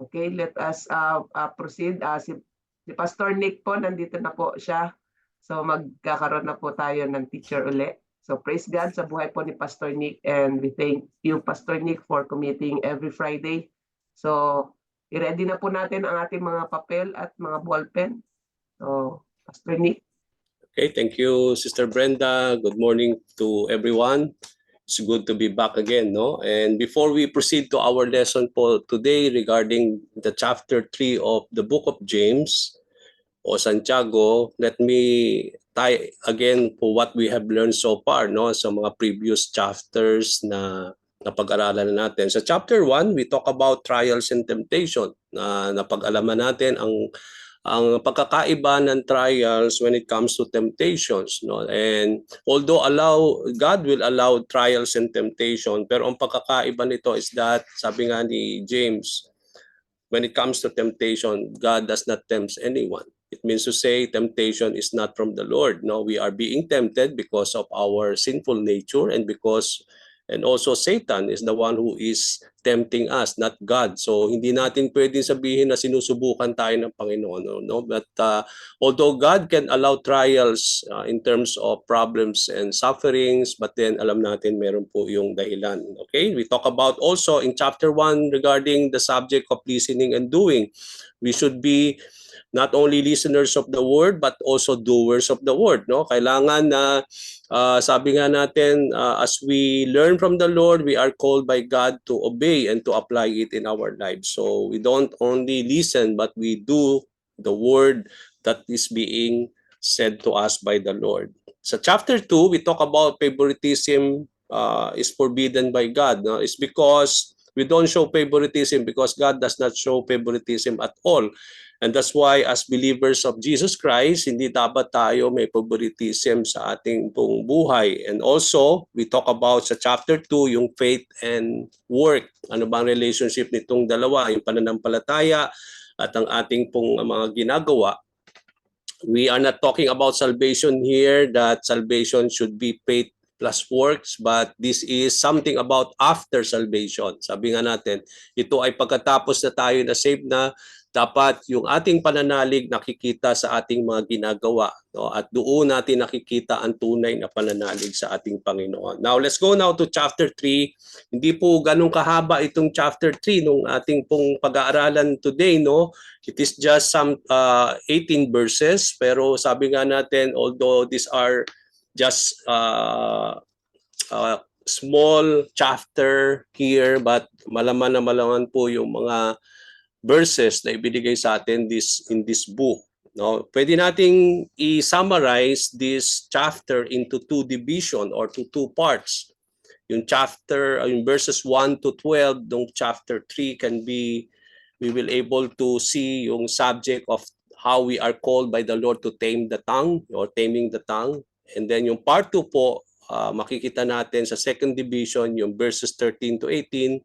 Okay, let us proceed. Si Pastor Nick po, nandito na po siya. So magkakaroon na po tayo ng teacher uli. So praise God sa buhay po ni Pastor Nick, and we thank you, Pastor Nick, for committing every Friday. So i-ready na po natin ang ating mga papel at mga ballpen. So Pastor Nick. Okay, thank you, Sister Brenda. Good morning to everyone. It's good to be back again, no? And before we proceed to our lesson for today regarding the chapter 3 of the book of James o Santiago, let me tie again for what we have learned so far, no? Sa mga previous chapters na napag-aralan natin. Sa chapter 1, we talk about trials and temptation. Napag-alaman natin ang pagkakaiba ng trials when it comes to temptations, no? And although God will allow trials and temptation, pero ang pagkakaiba nito is that, sabi nga ni James, when it comes to temptation, God does not tempt anyone. It means to say temptation is not from the Lord. No, we are being tempted because of our sinful nature, and also Satan is the one who is tempting us, not God. So hindi natin pwedeng sabihin na sinusubukan tayo ng Panginoon, no? But although God can allow trials in terms of problems and sufferings, but then alam natin meron po yung dahilan. Okay? We talk about also in chapter 1 regarding the subject of listening and doing. We should be not only listeners of the word but also doers of the word, no? Kailangan na sabi nga natin, as we learn from the Lord, we are called by God to obey and to apply it in our lives. So we don't only listen, but we do the word that is being said to us by the Lord. Sa chapter 2, we talk about favoritism is forbidden by God. No? It's because we don't show favoritism because God does not show favoritism at all. And that's why as believers of Jesus Christ, hindi dapat tayo may favoritism sa ating pong buhay. And also, we talk about sa chapter 2, yung faith and work. Ano bang relationship nitong dalawa? Yung pananampalataya at ang ating pong mga ginagawa. We are not talking about salvation here, that salvation should be faith plus works, but this is something about after salvation. Sabi nga natin, ito ay pagkatapos na tayo na save na, dapat yung ating pananalig nakikita sa ating mga ginagawa, no? At doon natin nakikita ang tunay na pananalig sa ating Panginoon. Now, let's go now to chapter 3. Hindi po ganun kahaba itong chapter 3 nung ating pong pag-aaralan today, no? It is just some 18 verses, pero sabi nga natin, although these are just small chapter here, but malaman na malaman po yung mga verses na ibinigay sa atin in this book. No, pwede nating i-summarize this chapter into two division or to two parts. Yung chapter, yung verses 1 to 12, ng chapter 3 can be, we will able to see yung subject of how we are called by the Lord to tame the tongue or taming the tongue. And then yung part 2 po, makikita natin sa second division, yung verses 13 to 18,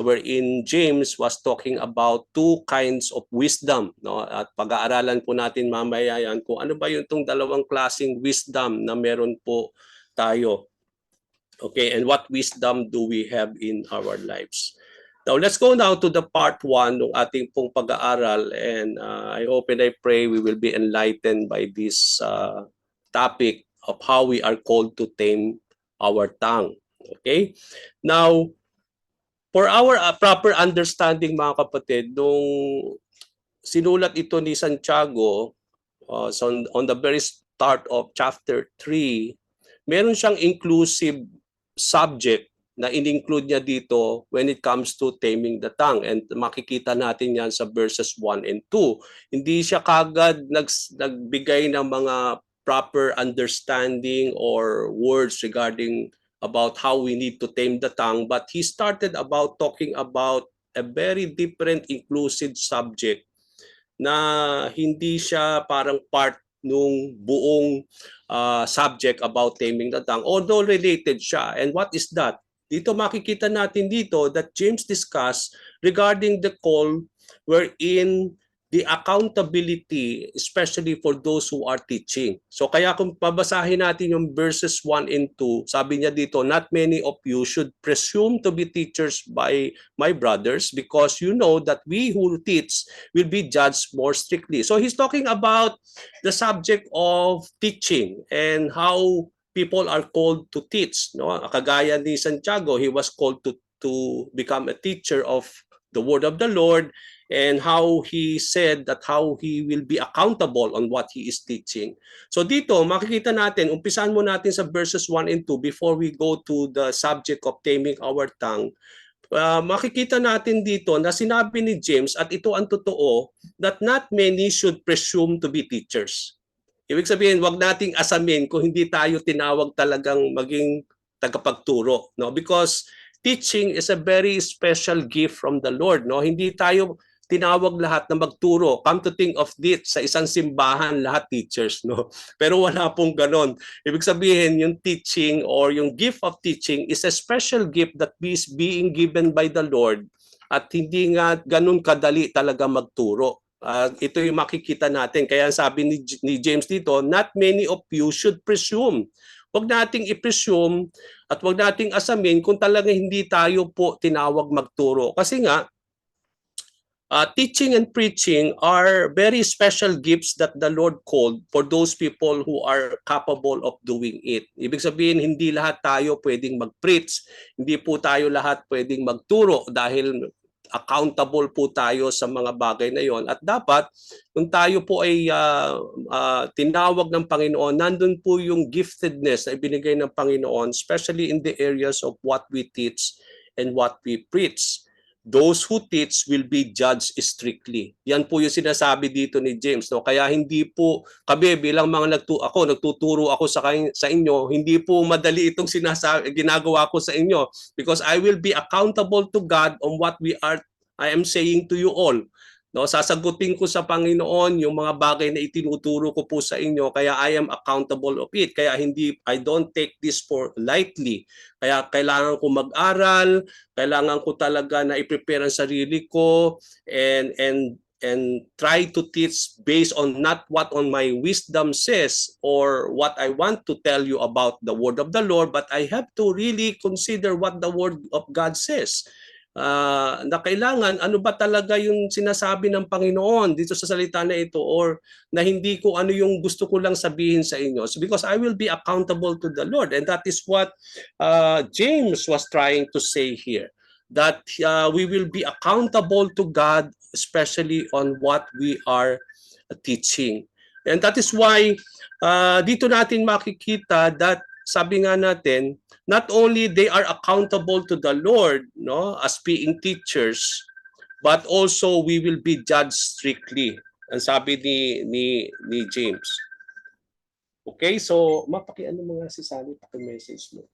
wherein James was talking about two kinds of wisdom, no? At pag-aaralan po natin mamaya yan kung ano ba yung itong dalawang klaseng wisdom na meron po tayo. Okay, and what wisdom do we have in our lives? Now, let's go now to the part 1 ng ating pong pag-aaral, and I hope and I pray we will be enlightened by this topic of how we are called to tame our tongue. Okay? Now, for our proper understanding, mga kapatid, nung sinulat ito ni Santiago, so on the very start of chapter 3, meron siyang inclusive subject na in-include niya dito when it comes to taming the tongue. And makikita natin yan sa verses 1 and 2. Hindi siya kagad nagbigay ng mga proper understanding or words regarding about how we need to tame the tongue, but he started about talking about a very different inclusive subject na hindi siya parang part nung buong subject about taming the tongue, although related siya. And what is that? Dito makikita natin dito that James discussed regarding the call wherein the accountability, especially for those who are teaching. So kaya kung pabasahin natin yung verses 1 and 2, sabi niya dito, not many of you should presume to be teachers by my brothers, because you know that we who teach will be judged more strictly. So he's talking about the subject of teaching and how people are called to teach. No? Kagaya ni Santiago, he was called to become a teacher of the word of the Lord, and how he said that how he will be accountable on what he is teaching. So dito, makikita natin, umpisan mo natin sa verses 1 and 2 before we go to the subject of taming our tongue. Makikita natin dito na sinabi ni James, at ito ang totoo, that not many should presume to be teachers. Ibig sabihin, wag nating asamin kung hindi tayo tinawag talagang maging tagapagturo, no? Because teaching is a very special gift from the Lord, no? Hindi tayo tinawag lahat na magturo. Come to think of this, sa isang simbahan lahat teachers, no? Pero wala pong ganon. Ibig sabihin, yung teaching or yung gift of teaching is a special gift that is being given by the Lord, at hindi nga ganon kadali talaga magturo. Ito yung makikita natin. Kaya sabi ni James dito, not many of you should presume. Huwag nating i-presume at huwag nating asamin kung talaga hindi tayo po tinawag magturo. Kasi nga, teaching and preaching are very special gifts that the Lord called for those people who are capable of doing it. Ibig sabihin, hindi lahat tayo pwedeng mag-preach, hindi po tayo lahat pwedeng magturo dahil accountable po tayo sa mga bagay na yon. At dapat, kung tayo po ay tinawag ng Panginoon, nandun po yung giftedness na ibinigay ng Panginoon, especially in the areas of what we teach and what we preach. Those who teach will be judged strictly. Yan po yung sinasabi dito ni James. No? Kaya hindi po kami bilang mga nagtuturo ako sa inyo, hindi po madali itong ginagawa ko sa inyo, because I will be accountable to God on what I am saying to you all. No, sasagutin ko sa Panginoon yung mga bagay na itinuturo ko po sa inyo, kaya I am accountable of it. Kaya I don't take this for lightly. Kaya kailangan ko mag-aral, kailangan ko talaga na i-prepare ang sarili ko and try to teach based on not what on my wisdom says or what I want to tell you about the word of the Lord, but I have to really consider what the word of God says. Na kailangan ano ba talaga yung sinasabi ng Panginoon dito sa salita na ito, or na hindi ko ano yung gusto ko lang sabihin sa inyo. So because I will be accountable to the Lord, and that is what James was trying to say here, that we will be accountable to God, especially on what we are teaching. And that is why dito natin makikita that sabi nga natin, not only they are accountable to the Lord, no, as being teachers, but also we will be judged strictly. Ang sabi ni James. Okay, so mapakiano mga si Sally, paki-message mo.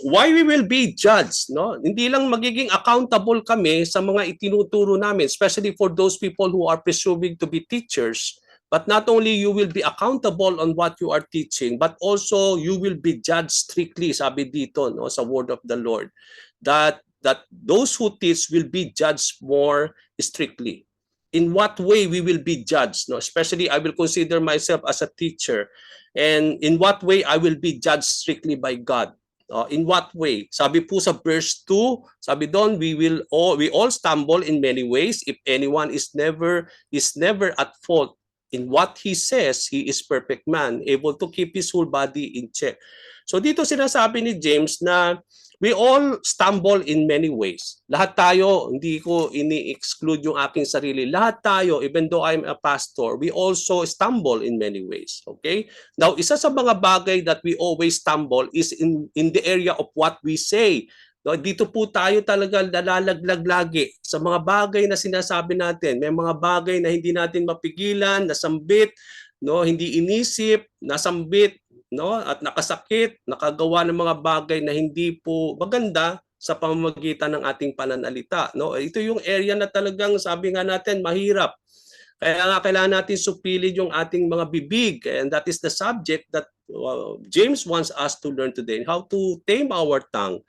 Why we will be judged, no? Hindi lang magiging accountable kami sa mga itinuturo namin, especially for those people who are presuming to be teachers. But not only you will be accountable on what you are teaching, but also you will be judged strictly, sabi dito, no, sa word of the Lord, that those who teach will be judged more strictly. In what way we will be judged? No? Especially, I will consider myself as a teacher. And in what way I will be judged strictly by God? In what way? Sabi po sa verse 2, sabi doon, we all stumble in many ways. If anyone is never at fault in what he says, he is perfect man, able to keep his whole body in check. So dito sinasabi ni James na we all stumble in many ways. Lahat tayo, hindi ko ini-exclude yung aking sarili. Lahat tayo, even though I'm a pastor, we also stumble in many ways. Okay? Now, isa sa mga bagay that we always stumble is in the area of what we say. No, dito po tayo talaga nalalaglag lagi sa mga bagay na sinasabi natin. May mga bagay na hindi natin mapigilan, nasambit, no, hindi inisip, nasambit, no, at nakasakit, nakagawa ng mga bagay na hindi po maganda sa pamamagitan ng ating pananalita, no. Ito yung area na talagang sabi nga natin mahirap. Kaya nga kailangan natin supilin yung ating mga bibig, and that is the subject that James wants us to learn today, how to tame our tongue.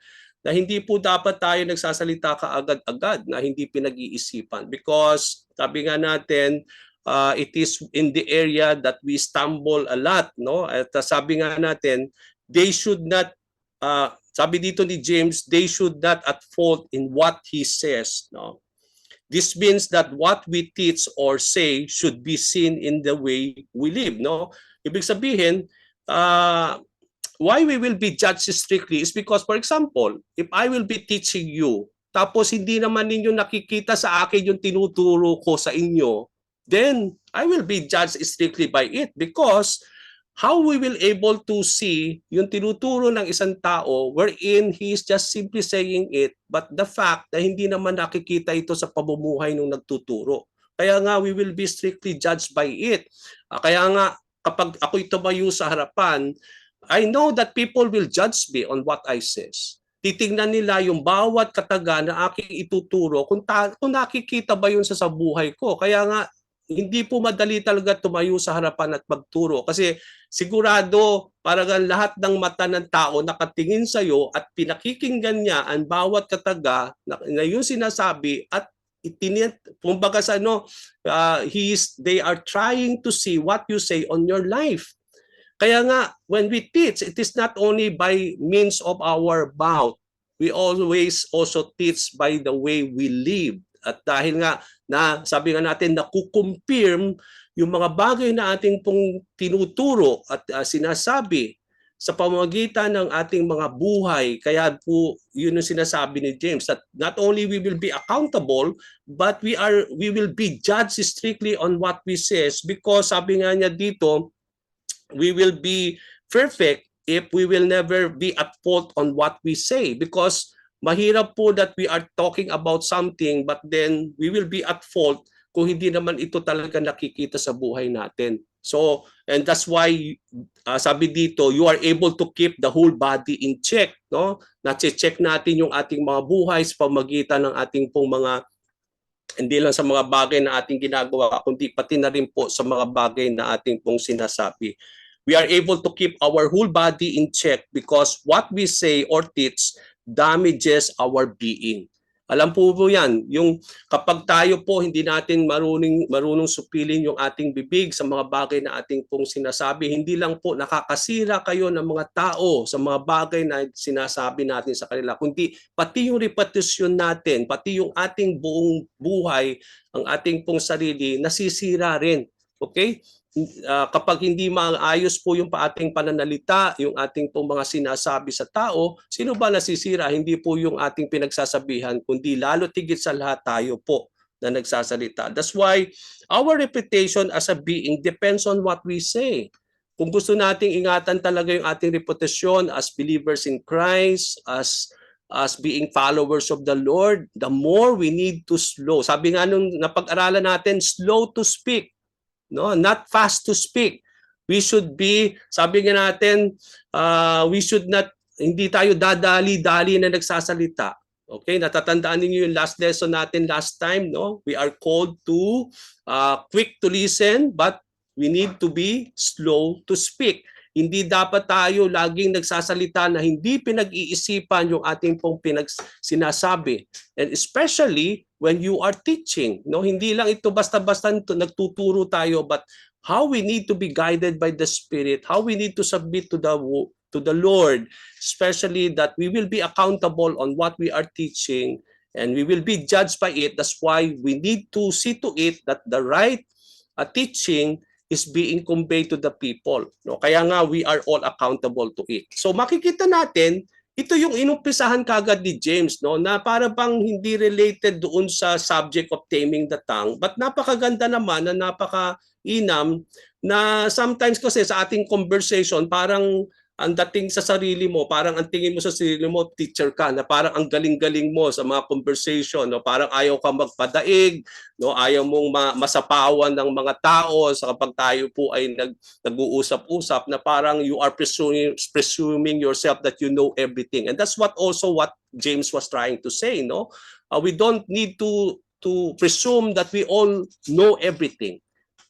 na hindi po dapat tayo nagsasalita kaagad-agad na hindi pinag-iisipan because sabi nga natin it is in the area that we stumble a lot, no? At sabi nga natin they should not sabi dito ni James, they should not at fault in what he says, no? This means that what we teach or say should be seen in the way we live, no? Ibig sabihin, why we will be judged strictly is because, for example, if I will be teaching you, tapos hindi naman ninyo nakikita sa akin yung tinuturo ko sa inyo, then I will be judged strictly by it because how we will able to see yung tinuturo ng isang tao wherein he is just simply saying it, but the fact na hindi naman nakikita ito sa pamumuhay ng nagtuturo. Kaya nga, we will be strictly judged by it. Kaya nga, kapag ako'y tumayo sa harapan, I know that people will judge me on what I says. Titingnan nila yung bawat kataga na aking ituturo kung nakikita ba yun sa buhay ko. Kaya nga, hindi po madali talaga tumayo sa harapan at magturo. Kasi sigurado parang lahat ng mata ng tao nakatingin sa iyo at pinakikinggan niya ang bawat kataga na yung sinasabi at kumbaga sa they are trying to see what you say on your life. Kaya nga, when we teach, it is not only by means of our mouth. We always also teach by the way we live. At dahil nga, sabi nga natin, nakukumpirm yung mga bagay na ating pong tinuturo at sinasabi sa pamamagitan ng ating mga buhay. Kaya po, yun yung sinasabi ni James, that not only we will be accountable, but we will be judged strictly on what we says because sabi nga niya dito, we will be perfect if we will never be at fault on what we say because mahirap po that we are talking about something but then we will be at fault kung hindi naman ito talaga nakikita sa buhay natin. So, and that's why sabi dito, you are able to keep the whole body in check, no? Na-check natin yung ating mga buhay sa pamagitan ng ating pong mga hindi lang sa mga bagay na ating ginagawa kundi pati na rin po sa mga bagay na ating pong sinasabi. We are able to keep our whole body in check because what we say or teach damages our being. Alam po yan, yung kapag tayo po hindi natin marunong supilin yung ating bibig sa mga bagay na ating pong sinasabi, hindi lang po nakakasira kayo ng mga tao sa mga bagay na sinasabi natin sa kanila, kundi pati yung reputasyon natin, pati yung ating buong buhay, ang ating pong sarili, nasisira rin. Okay? Kapag hindi maayos po yung ating pananalita, yung ating pong mga sinasabi sa tao, sino ba nasisira? Hindi po yung ating pinagsasabihan, kundi lalo tigit sa lahat tayo po na nagsasalita. That's why our reputation as a being depends on what we say. Kung gusto nating ingatan talaga yung ating reputasyon as believers in Christ, as being followers of the Lord, the more we need to slow. Sabi nga nung napag-aralan natin, slow to speak. No, not fast to speak. We should be, sabi nga natin, we should not, hindi tayo dadali-dali na nagsasalita. Okay, natatandaan niyo yung last lesson natin last time, no? We are called to quick to listen, but we need to be slow to speak. Hindi dapat tayo laging nagsasalita na hindi pinag-iisipan yung ating pong sinasabi. And especially when you are teaching, no, hindi lang ito basta-basta nagtuturo tayo, but how we need to be guided by the Spirit, how we need to submit to the Lord, especially that we will be accountable on what we are teaching and we will be judged by it. That's why we need to see to it that the right teaching is being conveyed to the people. No? Kaya nga, we are all accountable to it. So makikita natin, ito yung inumpisahan kagad ni James, no, na para bang hindi related doon sa subject of taming the tongue, but napakaganda naman na napaka-inam na sometimes kasi sa ating conversation, parang ang dating sa sarili mo, parang ang tingin mo sa sarili mo, teacher ka, na parang ang galing-galing mo sa mga conversation, no? Parang ayaw ka magpadaig, no? Ayaw mong masapawan ng mga tao sa kapag tayo po ay nag-uusap-usap na parang you are presuming yourself that you know everything. And that's what James was trying to say, no? We don't need to presume that we all know everything.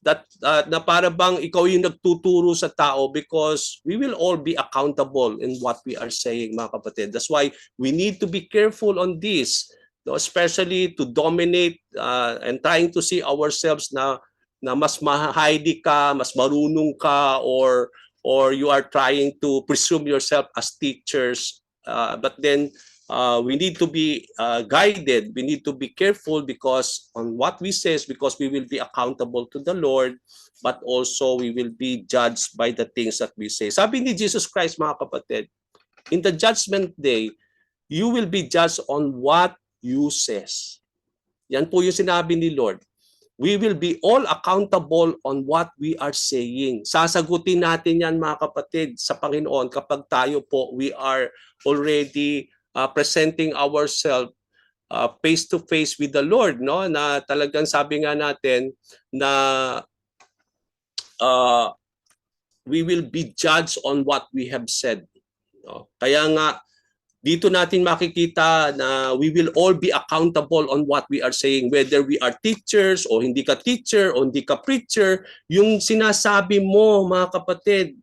that na para bang ikaw yung nagtuturo sa tao, because we will all be accountable in what we are saying, mga kapatid. That's why we need to be careful on this, no? Especially to dominate and trying to see ourselves na mas mahaydi ka, mas marunong ka, or you are trying to presume yourself as teachers, but then we need to be guided. We need to be careful because on what we say, because we will be accountable to the Lord, but also we will be judged by the things that we say. Sabi ni Jesus Christ, mga kapatid, in the judgment day, you will be judged on what you says. Yan po yung sinabi ni Lord. We will be all accountable on what we are saying. Sasagutin natin yan, mga kapatid, sa Panginoon kapag tayo po, we are already presenting ourselves face to face with the Lord, no? Na talagang sabi nga natin na we will be judged on what we have said, no? Kaya nga dito natin makikita na we will all be accountable on what we are saying, whether we are teachers o hindi ka teacher o hindi ka preacher. Yung sinasabi mo, mga kapatid,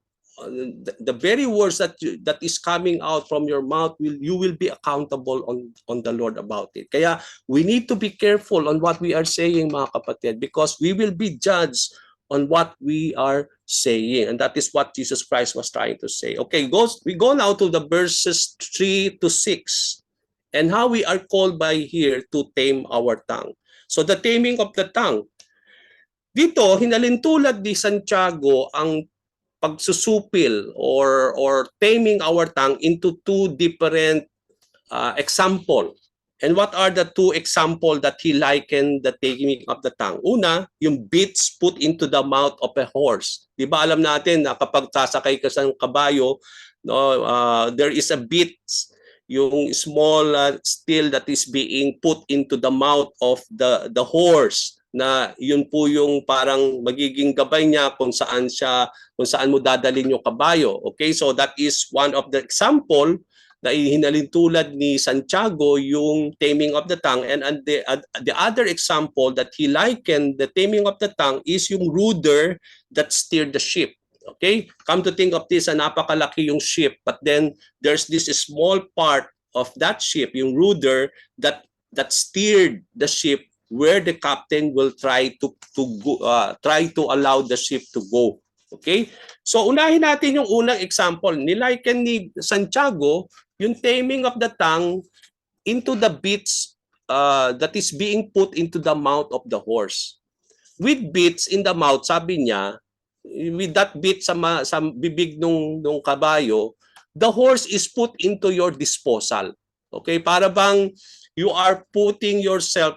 the very words that is coming out from your mouth, you will be accountable on the Lord about it. Kaya we need to be careful on what we are saying, mga kapatid, because we will be judged on what we are saying. And that is what Jesus Christ was trying to say. Okay, we go now to the verses 3 to 6 and how we are called by here to tame our tongue. So the taming of the tongue. Dito, hinalintulad ni Santiago ang pagsusupil or taming our tongue into two different example. And what are the two examples that he likened the taming of the tongue? Una, yung bits put into the mouth of a horse. Di ba alam natin na kapag sasakay ka sa kabayo, no, there is a bit, yung small steel that is being put into the mouth of the horse, na yun po yung parang magiging gabay niya kung saan mo dadalhin yung kabayo. Okay, so that is one of the example na hinalintulad ni Santiago, yung taming of the tongue. And the other example that he likened the taming of the tongue is yung rudder that steered the ship. Okay, come to think of this, napakalaki yung ship, but then there's this small part of that ship, yung rudder that steered the ship, where the captain will try to allow the ship to go. Okay? So unahin natin yung unang example. Niliken ni Santiago yung taming of the tongue into the bits that is being put into the mouth of the horse. With bits in the mouth, sabi niya, with that bit sa bibig nung kabayo, the horse is put into your disposal. Okay? Para bang you are putting yourself,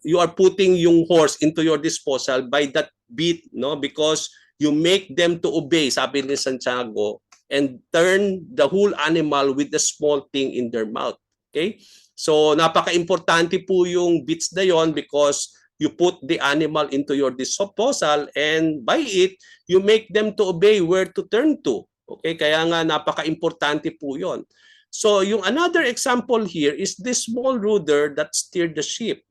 you are putting yung horse into your disposal by that bit, no? Because you make them to obey, sabi ni Santiago, and turn the whole animal with the small thing in their mouth. Okay? So napaka-importante po yung bits na yon, because you put the animal into your disposal, and by it you make them to obey where to turn to. Okay? Kaya nga napaka-importante po yon. So yung another example here is this small rudder that steered the ship.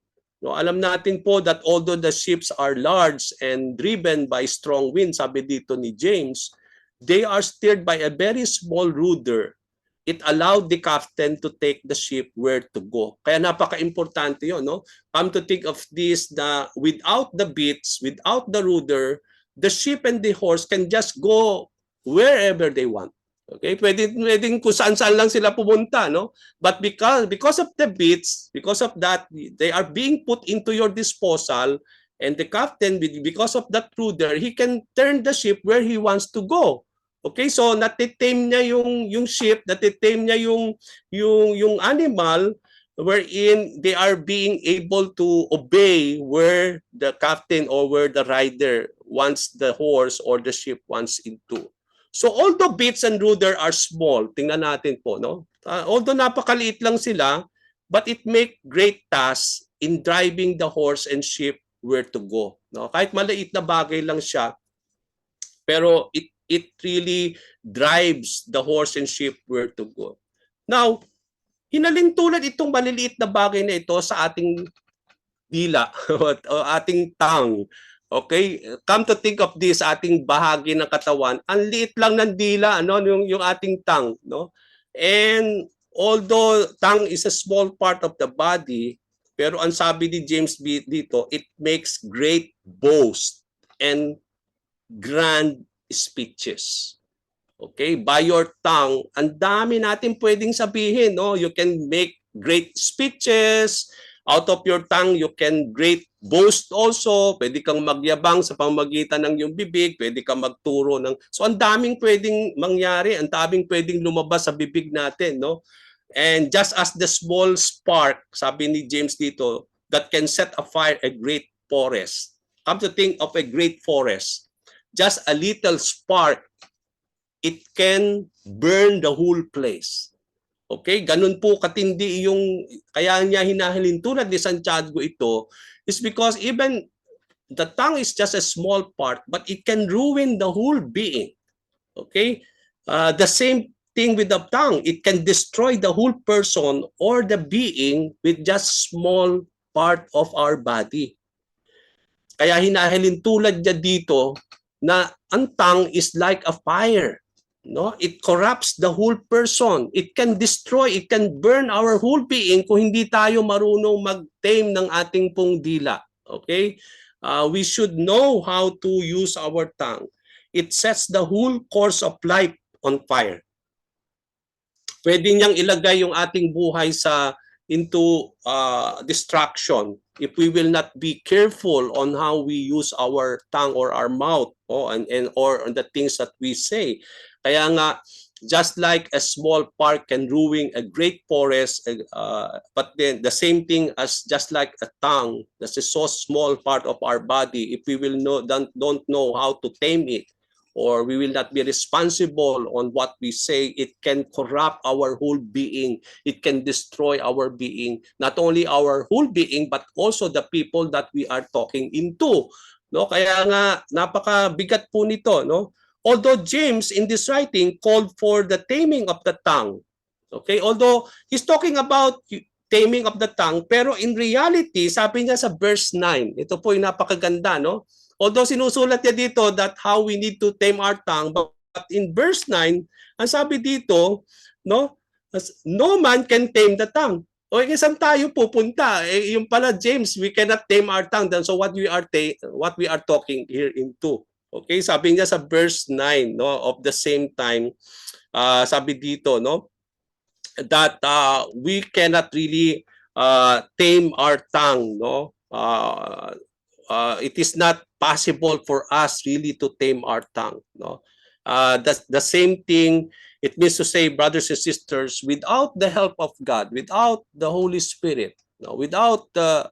No, alam natin po that although the ships are large and driven by strong wind, sabi dito ni James, they are steered by a very small rudder. It allowed the captain to take the ship where to go. Kaya napaka-importante yun, no? Come to think of this, na without the bits, without the rudder, the ship and the horse can just go wherever they want. Okay? Pwedeng kung saan-saan lang sila pumunta, no? But because of the bits, because of that, they are being put into your disposal, and the captain, because of that rudder, he can turn the ship where he wants to go. Okay, so natitame niya yung ship, natitame niya yung animal, wherein they are being able to obey where the captain or where the rider wants the horse or the ship wants into. So although bits and rudder are small, tingnan natin po, no? Although napakaliit lang sila, but it make great tasks in driving the horse and ship where to go. No? Kahit maliit na bagay lang siya, pero it really drives the horse and ship where to go. Now, hinalintulad itong maliliit na bagay na ito sa ating dila o ating tongue. Okay? Come to think of this, ating bahagi ng katawan, ang liit lang ng dila, ano, yung ating tongue, no? And although tongue is a small part of the body, pero ang sabi ni James B dito, it makes great boast and grand speeches. Okay? By your tongue, ang dami natin pwedeng sabihin, no? You can make great speeches. Out of your tongue, you can great boast also. Pwede kang magyabang sa pamamagitan ng iyong bibig. Pwede kang magturo ng... So, ang daming pwedeng mangyari. Ang daming pwedeng lumabas sa bibig natin, no? And just as the small spark, sabi ni James dito, that can set afire a great forest. Come to think of a great forest. Just a little spark, it can burn the whole place. Okay? Ganun po katindi yung, kaya niya hinahalin tulad ni Santiago ito, is because even the tongue is just a small part, but it can ruin the whole being. Okay? The same thing with the tongue. It can destroy the whole person or the being with just small part of our body. Kaya hinahalin tulad niya dito na ang tongue is like a fire. No, it corrupts the whole person. It can destroy, it can burn our whole being kung hindi tayo marunong mag-tame ng ating pong dila. Okay? We should know how to use our tongue. It sets the whole course of life on fire. Pwede niyang ilagay yung ating buhay into destruction if we will not be careful on how we use our tongue or our mouth, or on the things that we say. Kaya nga, just like a small park can ruin a great forest, but then the same thing as just like a tongue, that's a so small part of our body, if we will don't know how to tame it, or we will not be responsible on what we say, it can corrupt our whole being. It can destroy our being, not only our whole being, but also the people that we are talking into. No? Kaya nga, napakabigat po nito, no? Although James in this writing called for the taming of the tongue. Okay? Although he's talking about taming of the tongue, pero in reality, sabi niya sa verse 9, ito po yung napakaganda, no? Although sinusulat niya dito that how we need to tame our tongue, but in verse 9, ang sabi dito, no? No man can tame the tongue. O saan tayo pupunta? Yung pala James, we cannot tame our tongue. So what we are talking here into. Okay, sabi niya sa verse 9, no, of the same time, sabi dito, no, that we cannot really tame our tongue, no. It is not possible for us really to tame our tongue, no. The same thing, it means to say, brothers and sisters, without the help of God, without the Holy Spirit, no, without the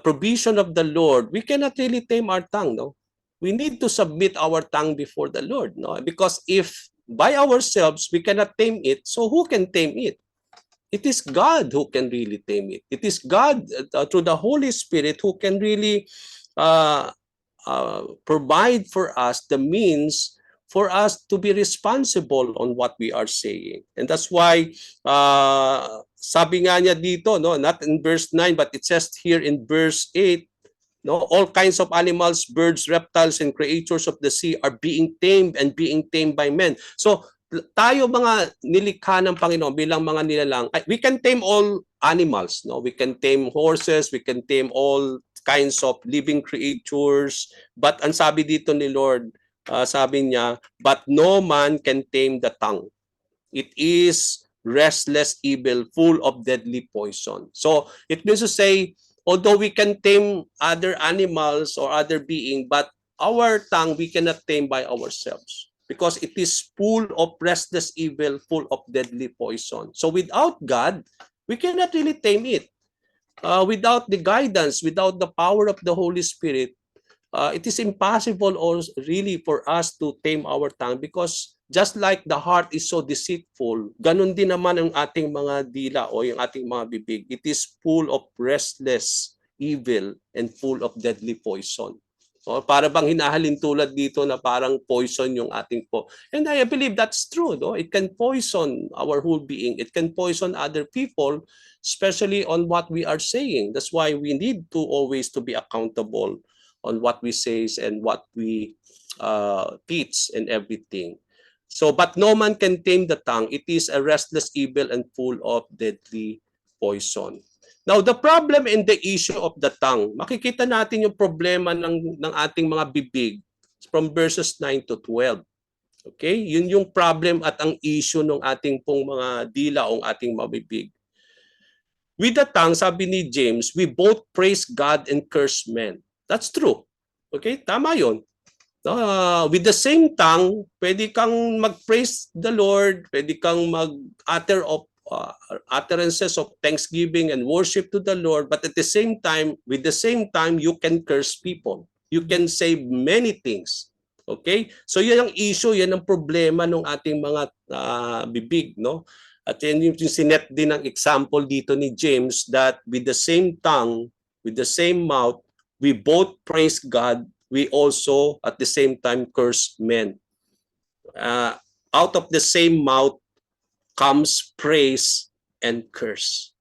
provision of the Lord, we cannot really tame our tongue, no. We need to submit our tongue before the Lord, no? Because if by ourselves we cannot tame it, so who can tame it? It is God who can really tame it. It is God through the Holy Spirit who can really provide for us the means for us to be responsible on what we are saying. And that's why sabi nga niya dito, no, not in verse 9, but it says here in verse 8, no, all kinds of animals, birds, reptiles, and creatures of the sea are being tamed and being tamed by men. So tayo mga nilikha ng Panginoon bilang mga nilalang, we can tame all animals, no? We can tame horses, we can tame all kinds of living creatures. But ang sabi dito ni Lord, sabi niya, but no man can tame the tongue. It is restless evil, full of deadly poison. So it means to say, although we can tame other animals or other being, but our tongue we cannot tame by ourselves because it is full of restless evil, full of deadly poison. So without God, we cannot really tame it. Without the guidance, without the power of the Holy Spirit, it is impossible or really for us to tame our tongue because just like the heart is so deceitful, ganun din naman ang ating mga dila o yung ating mga bibig. It is full of restless evil and full of deadly poison. O para bang hinahalin tulad dito na parang poison yung ating po. And I believe that's true. No? It can poison our whole being. It can poison other people, especially on what we are saying. That's why we need to always to be accountable on what we say and what we teach and everything. So, but no man can tame the tongue. It is a restless evil and full of deadly poison. Now, the problem in the issue of the tongue, makikita natin yung problema ng ating mga bibig from verses 9 to 12. Okay? Yun yung problem at ang issue ng ating pong mga dila o ating mga bibig. With the tongue, sabi ni James, we both praise God and curse men. That's true. Okay? Tama yun. With the same tongue, pwede kang mag-praise the Lord, pwede kang mag-utter of utterances of thanksgiving and worship to the Lord, but at the same time, with the same time, you can curse people. You can say many things. Okay? So yan ang issue, yan ang problema ng ating mga bibig, no? At yan yung sinet din ng example dito ni James that with the same tongue, with the same mouth, we both praise God, we also at the same time curse men. Out of the same mouth comes praise and curse.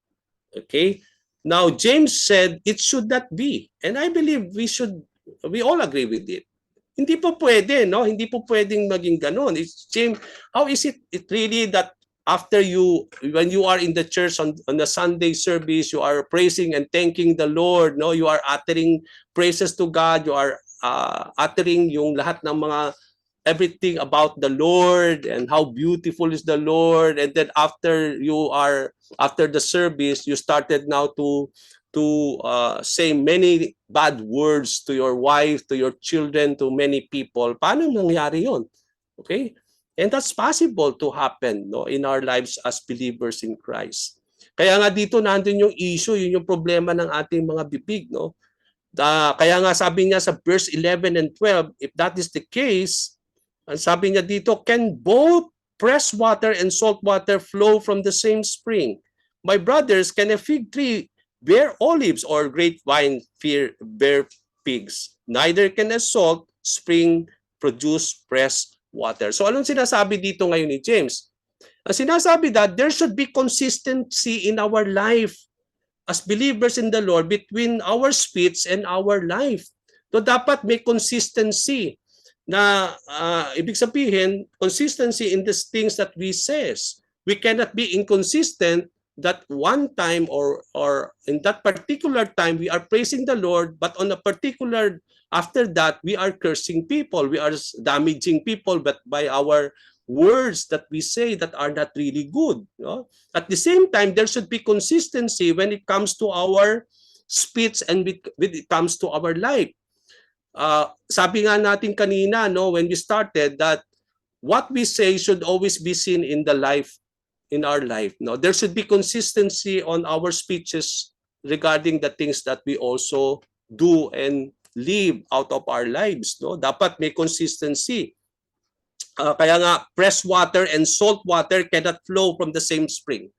Okay? Now, James said it should not be. And I believe we all agree with it. Hindi po pwede, no? Hindi po pwedeng maging ganon. It's James, how is it really that after when you are in the church on the Sunday service, you are praising and thanking the Lord, no? You are uttering praises to God, you are uttering yung lahat ng mga everything about the Lord and how beautiful is the Lord, and then after the service you started now to say many bad words to your wife, to your children, to many people. Paano nangyari yon? Okay? And that's possible to happen, no, in our lives as believers in Christ. Kaya nga dito nandun yung issue, yun yung problema ng ating mga bibig, no? Kaya nga sabi niya sa verse 11 and 12, if that is the case, ang sabi niya dito, can both fresh water and salt water flow from the same spring? My brothers, can a fig tree bear olives or grapevine bear figs? Neither can a salt spring produce fresh water. So anong sinasabi dito ngayon ni James? Ang sinasabi that there should be consistency in our life as believers in the Lord between our speech and our life. So dapat may consistency na ibig sabihin, consistency in these things that we says. We cannot be inconsistent that one time or in that particular time we are praising the Lord, but on a particular after that we are cursing people, we are damaging people, but by our words that we say that are not really good. No? At the same time, there should be consistency when it comes to our speech and when it comes to our life. Sabi nga natin kanina, no, when we started, that what we say should always be seen in our life. No, there should be consistency on our speeches regarding the things that we also do and live out of our lives. No, dapat may consistency. Kaya nga, fresh water and salt water cannot flow from the same spring.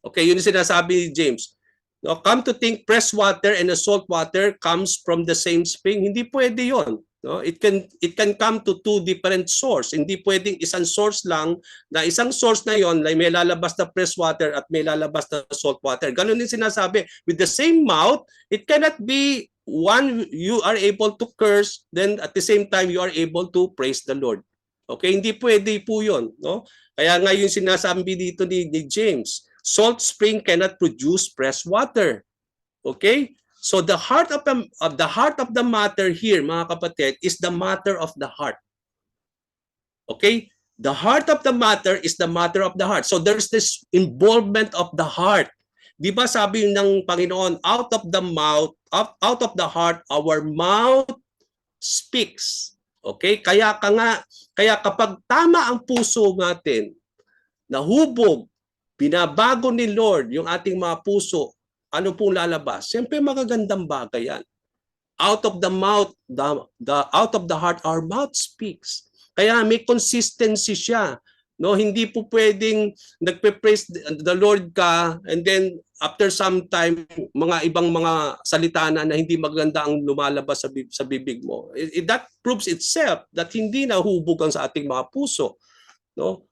Okay, yun yung sinasabi ni James. No, come to think, fresh water and salt water comes from the same spring. Hindi pwede yon. No, it can come to two different source. Hindi pwedeng isang source lang, na isang source na yon may lalabas na fresh water at may lalabas na salt water. Ganun din sinasabi. With the same mouth, it cannot be one you are able to curse, then at the same time you are able to praise the Lord. Okay, hindi pwede po yun. No? Kaya nga yung sinasabi dito ni James, salt spring cannot produce fresh water. Okay? So the heart of the matter here, mga kapatid, is the matter of the heart. Okay? The heart of the matter is the matter of the heart. So there's this involvement of the heart. Di ba sabi ng Panginoon, out of the heart, our mouth speaks. Okay? Kaya kapag tama ang puso natin, nahubog, binabago ni Lord yung ating mga puso, ano pong lalabas? Siyempre magagandang bagay yan. Out of the mouth, out of the heart, our mouth speaks. Kaya may consistency siya No, hindi po pwedeng nagpe-praise the Lord ka and then after some time mga ibang mga salita na hindi maganda ang lumalabas sa bibig mo. That proves itself that hindi nahuhubugan sa ating mga puso, no?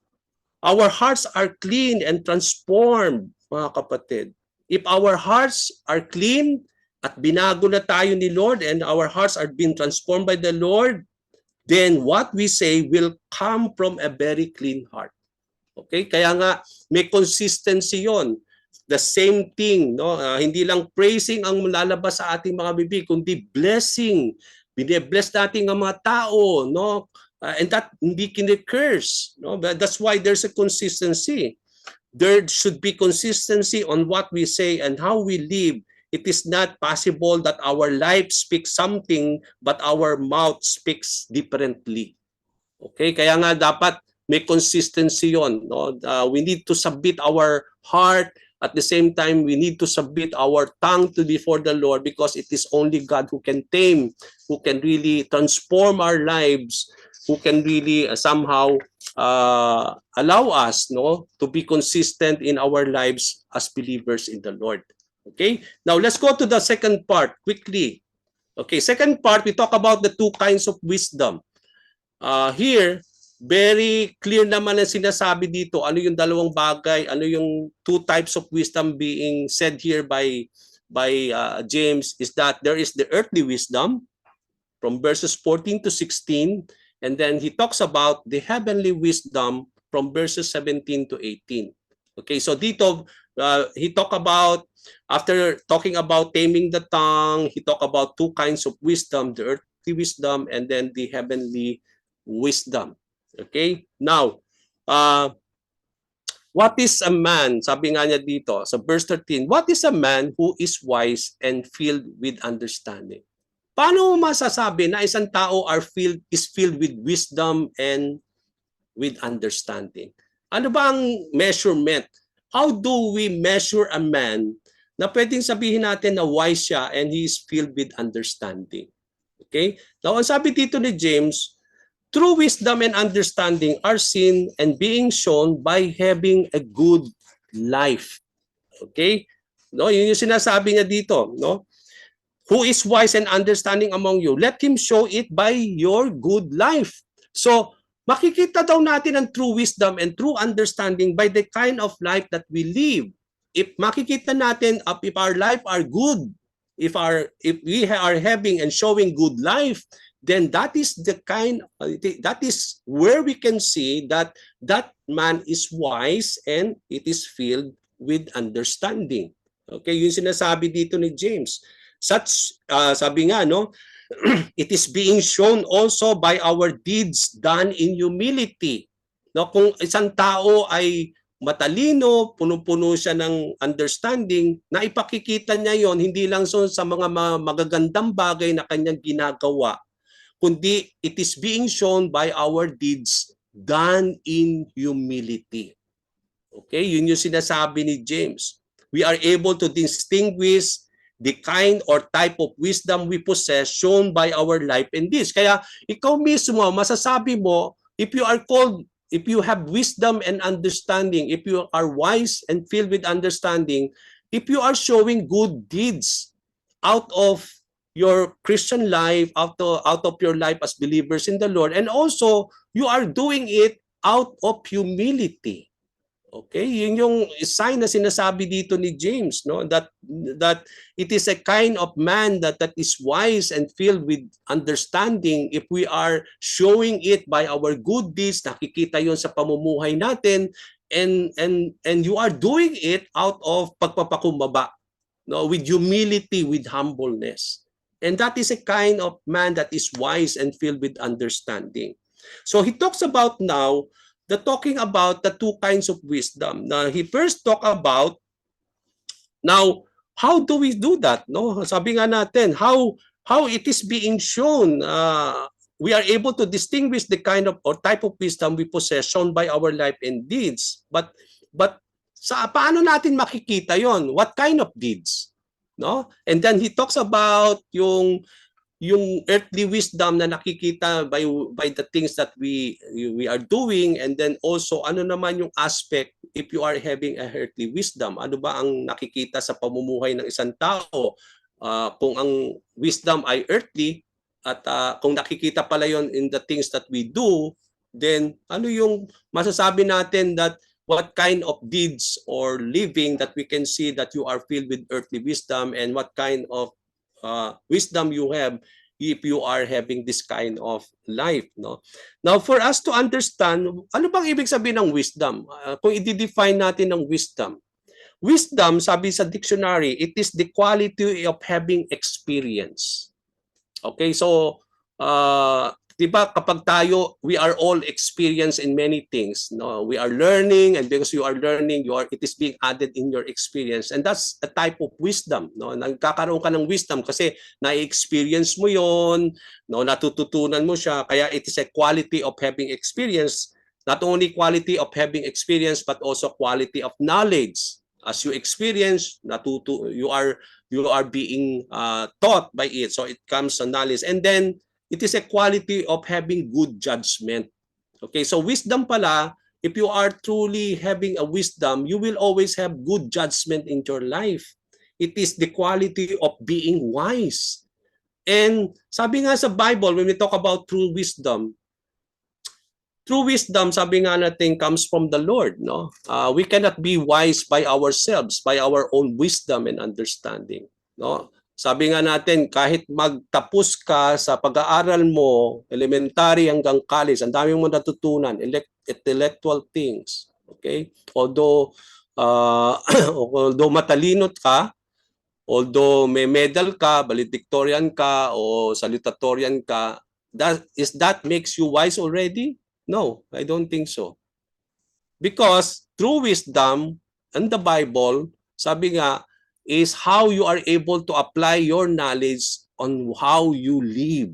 Our hearts are clean and transformed, mga kapatid. If our hearts are clean at binago na tayo ni Lord and our hearts are being transformed by the Lord, then what we say will come from a very clean heart. Okay? Kaya nga may consistency 'yon. The same thing, no? Hindi lang praising ang lalabas sa ating mga bibig, kundi blessing. Bine-bless natin ang mga tao, no? And that hindi kine-curse, no? But that's why there's a consistency. There should be consistency on what we say and how we live. It is not possible that our life speaks something but our mouth speaks differently. Okay? Kaya nga dapat may consistency yon, no? We need to submit our heart. At the same time, we need to submit our tongue to before the Lord because it is only God who can tame, who can really transform our lives, who can really somehow allow us, no, to be consistent in our lives as believers in the Lord. Okay? Now, let's go to the second part quickly. Okay, second part, we talk about the two kinds of wisdom. Here, very clear naman ang sinasabi dito. Ano yung dalawang bagay, ano yung two types of wisdom being said here by James is that there is the earthly wisdom from verses 14 to 16, and then he talks about the heavenly wisdom from verses 17 to 18. Okay, so dito he talk about, after talking about taming the tongue, he talk about two kinds of wisdom, the earthly wisdom and then the heavenly wisdom. Okay, now what is a man? Sabi nga niya dito sa verse 13, what is a man who is wise and filled with understanding? Paano mo masasabi na isang tao is filled with wisdom and with understanding? Ano ba ang measurement? How do we measure a man na pwedeng sabihin natin na wise siya and he is filled with understanding? Okay? Now, ang sabi dito ni James, true wisdom and understanding are seen and being shown by having a good life. Okay? No, yun yung sinasabi niya dito, no? Who is wise and understanding among you? Let him show it by your good life. So, makikita daw natin ang true wisdom and true understanding by the kind of life that we live. If makikita natin if our life are good, if we are having and showing good life, then that is that is where we can see that that man is wise and it is filled with understanding. Okay, yun sinasabi dito ni James. Such sabi nga, no, it is being shown also by our deeds done in humility. No, kung isang tao ay matalino, puno-puno siya ng understanding, na ipakikita niya yon hindi lang so sa mga magagandang bagay na kanyang ginagawa, kundi it is being shown by our deeds done in humility. Okay, yun yung sinasabi ni James. We are able to distinguish the kind or type of wisdom we possess shown by our life and deeds. Kaya ikaw mismo, masasabi mo, if you are called, if you have wisdom and understanding, if you are wise and filled with understanding, if you are showing good deeds out of your Christian life, out of your life as believers in the Lord, and also you are doing it out of humility. Okay, yun yung sign na sinasabi dito ni James, no, that it is a kind of man that is wise and filled with understanding. If we are showing it by our good deeds, nakikita yon sa pamumuhay natin, and you are doing it out of pagpapakumbaba, no, with humility, with humbleness. And that is a kind of man that is wise and filled with understanding. So he talks about now talking about the two kinds of wisdom. Now, he first talk about, now, how do we do that? No, sabi nga natin, how it is being shown. We are able to distinguish the kind of or type of wisdom we possess shown by our life and deeds. But paano natin makikita yon? What kind of deeds? No? And then he talks about yung yung earthly wisdom na nakikita by the things that we are doing, and then also ano naman yung aspect if you are having a earthly wisdom, ano ba ang nakikita sa pamumuhay ng isang tao. Kung ang wisdom ay earthly at kung nakikita pala yon in the things that we do, then ano yung masasabi natin that what kind of deeds or living that we can see that you are filled with earthly wisdom, and what kind of wisdom you have if you are having this kind of life, no? Now, for us to understand, ano bang ibig sabihin ng wisdom? Kung i-define natin ng wisdom, wisdom, sabi sa dictionary, it is the quality of having experience. Okay, so di ba kapag tayo, we are all experienced in many things, no? We are learning, and because you are learning, it is being added in your experience, and that's a type of wisdom, no? Nagkakaroon ka ng wisdom kasi na-experience mo yon, no? Natututunan mo siya, kaya it is a quality of having experience, not only quality of having experience but also quality of knowledge. As you experience, you are being taught by it, so it comes to knowledge, and then it is a quality of having good judgment. Okay, so wisdom pala, if you are truly having a wisdom, you will always have good judgment in your life. It is the quality of being wise. And sabi nga sa Bible, when we talk about true wisdom, sabi nga natin, comes from the Lord, no? We cannot be wise by ourselves, by our own wisdom and understanding, no? Sabi nga natin, kahit magtapos ka sa pag-aaral mo, elementary hanggang college, ang dami mo natutunan, intellectual things. Okay? Although although matalinot ka, although may medal ka, valedictorian ka, o salutatorian ka, that makes you wise already? No, I don't think so. Because true wisdom in the Bible, sabi nga, is how you are able to apply your knowledge on how you live.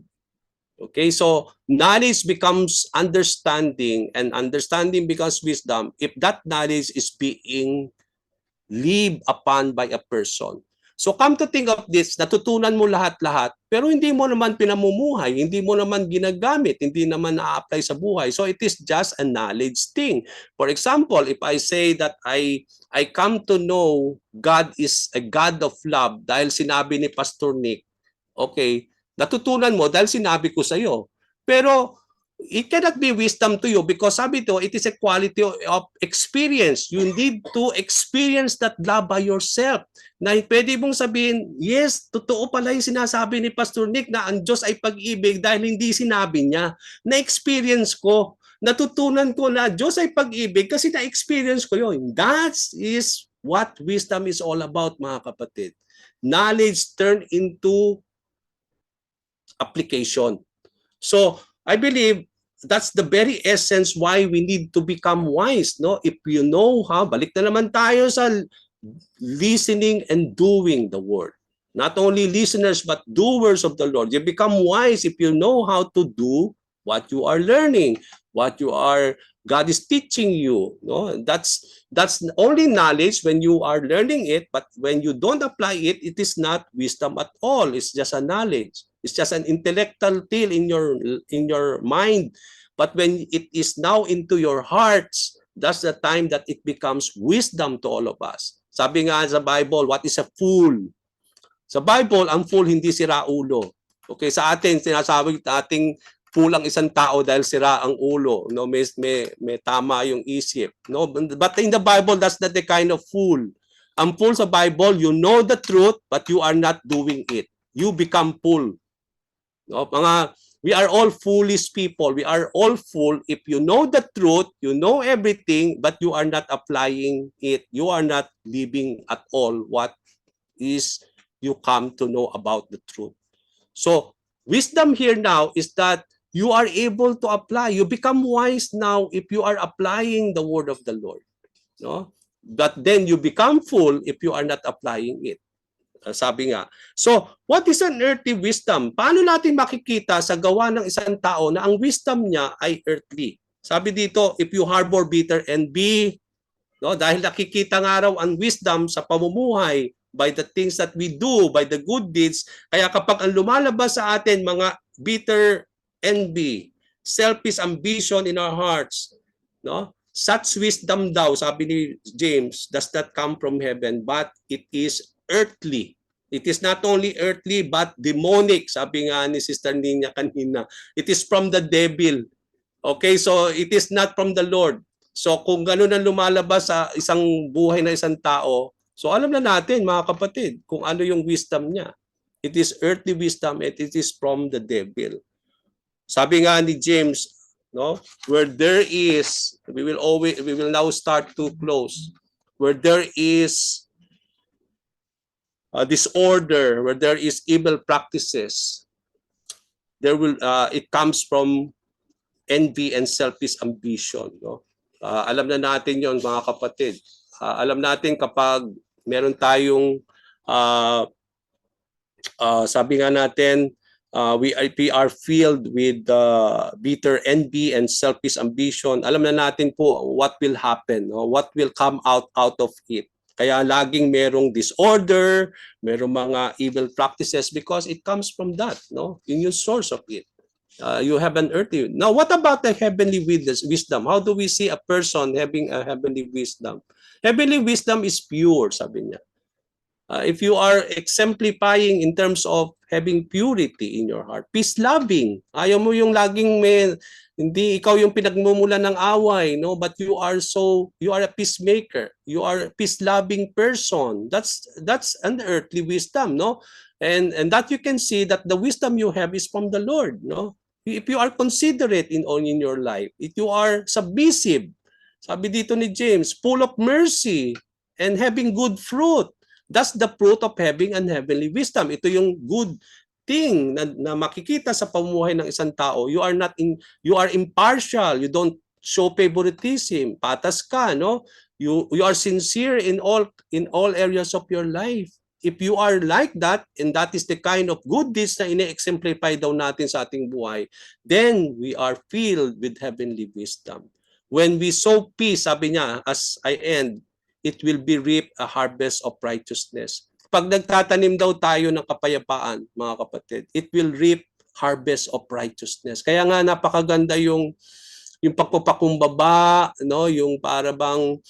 Okay, so knowledge becomes understanding, and understanding becomes wisdom if that knowledge is being lived upon by a person. So come to think of this, natutunan mo lahat-lahat, pero hindi mo naman pinamumuhay, hindi mo naman ginagamit, hindi naman na-apply sa buhay. So it is just a knowledge thing. For example, if I say that I come to know God is a God of love dahil sinabi ni Pastor Nick, okay, natutunan mo dahil sinabi ko sa iyo. Pero it cannot be wisdom to you because sabi to, it is a quality of experience. You need to experience that love by yourself. Na pwede mong sabihin, yes, totoo pala yung sinasabi ni Pastor Nick na ang Diyos ay pag-ibig dahil hindi sinabi niya. Na-experience ko, natutunan ko na Diyos ay pag-ibig kasi na-experience ko yun. That is what wisdom is all about, mga kapatid. Knowledge turned into application. So, I believe that's the very essence why we need to become wise, no? If you know how, balik na naman tayo sa listening and doing the word. Not only listeners but doers of the Lord. You become wise if you know how to do what you are learning, what God is teaching you, no? That's only knowledge when you are learning it, but when you don't apply it, it is not wisdom at all. It's just a knowledge. It's just an intellectual deal in your mind. But when it is now into your hearts, that's the time that it becomes wisdom to all of us. Sabi nga sa Bible, what is a fool? Sa Bible, ang fool hindi sira ulo. Okay, sa atin sinasabi ating fool ang isang tao dahil sira ang ulo, no? May tama yung isip, no? But in the Bible, that's not the kind of fool. Ang fool sa Bible, you know the truth but you are not doing it. You become fool. No, we are all foolish people. We are all fool if you know the truth, you know everything, but you are not applying it. You are not living at all what is you come to know about the truth. So, wisdom here now is that you are able to apply. You become wise now if you are applying the word of the Lord. No? But then you become fool if you are not applying it. Sabi nga. So, what is an earthly wisdom? Paano natin makikita sa gawa ng isang tao na ang wisdom niya ay earthly? Sabi dito, if you harbor bitter envy, no, dahil nakikita nga raw ang wisdom sa pamumuhay by the things that we do, by the good deeds. Kaya kapag ang lumalabas sa atin mga bitter envy, selfish ambition in our hearts, no? Such wisdom daw, sabi ni James, does not come from heaven, but it is earthly. It is not only earthly, but demonic, sabi nga ni Sister Nina kanina. It is from the devil. Okay, so it is not from the Lord. So kung gano'n ang lumalabas sa isang buhay na isang tao, so alam na natin mga kapatid kung ano yung wisdom niya. It is earthly wisdom and it is from the devil. Sabi nga ni James, no, where there is, we will now start to close. Where there is disorder, where there is evil practices, there will it comes from envy and selfish ambition, no? Alam na natin 'yon mga kapatid. Alam natin kapag meron tayong sabi nga natin we are filled with bitter envy and selfish ambition. Alam na natin po what will happen, no? What will come out of it. Kaya laging merong disorder, merong mga evil practices because it comes from that, no? Yun yung source of it. You have an earthly. Now, what about the heavenly wisdom? How do we see a person having a heavenly wisdom? Heavenly wisdom is pure, sabi niya. If you are exemplifying in terms of having purity in your heart, peace-loving. Ayaw mo yung laging hindi ikaw yung pinagmumulan ng away, no? But you are a peacemaker. You are a peace-loving person. That's an earthly wisdom, no? And that you can see that the wisdom you have is from the Lord, no? If you are considerate in your life, if you are submissive, sabi dito ni James, full of mercy and having good fruit, that's the fruit of having an heavenly wisdom. Ito yung good thing na makikita sa pamumuhay ng isang tao. You are impartial, you don't show favoritism, patas ka, no? You are sincere in all areas of your life. If you are like that, and that is the kind of good deeds na ine-exemplify daw natin sa ating buhay, then we are filled with heavenly wisdom. When we sow peace, sabi niya, as I end, it will be reap a harvest of righteousness. Pag nagtatanim daw tayo ng kapayapaan, mga kapatid, it will reap harvest of righteousness. Kaya nga napakaganda yung pagpapakumbaba, no, yung para bang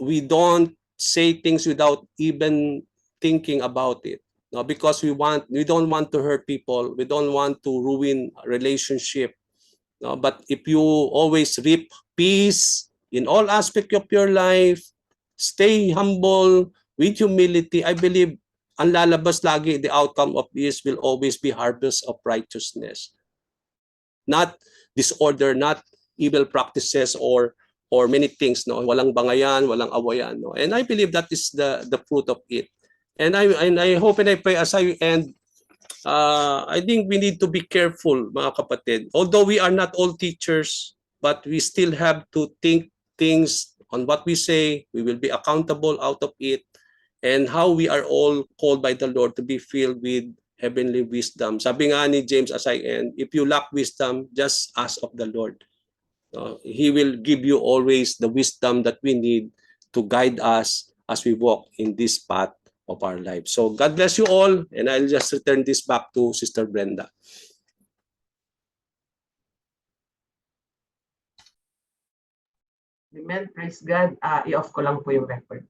we don't say things without even thinking about it, no, because we don't want to hurt people, we don't want to ruin relationship, no. But if you always reap peace in all aspect of your life, stay humble with humility, I believe ang lalabas lagi, the outcome of this will always be harvest of righteousness, not disorder, not evil practices or many things, no? Walang bangayan, walang awayan, no? And I believe that is the fruit of it. And I hope and I pray as I end, I think we need to be careful, mga kapatid. Although we are not all teachers, but we still have to think things on what we say. We will be accountable out of it, and how we are all called by the Lord to be filled with heavenly wisdom. Sabi nga ni James as I end, if you lack wisdom, just ask of the Lord. He will give you always the wisdom that we need to guide us as we walk in this path of our life. So God bless you all, and I'll just return this back to Sister Brenda. Amen. Praise God. I-off ko lang po yung record.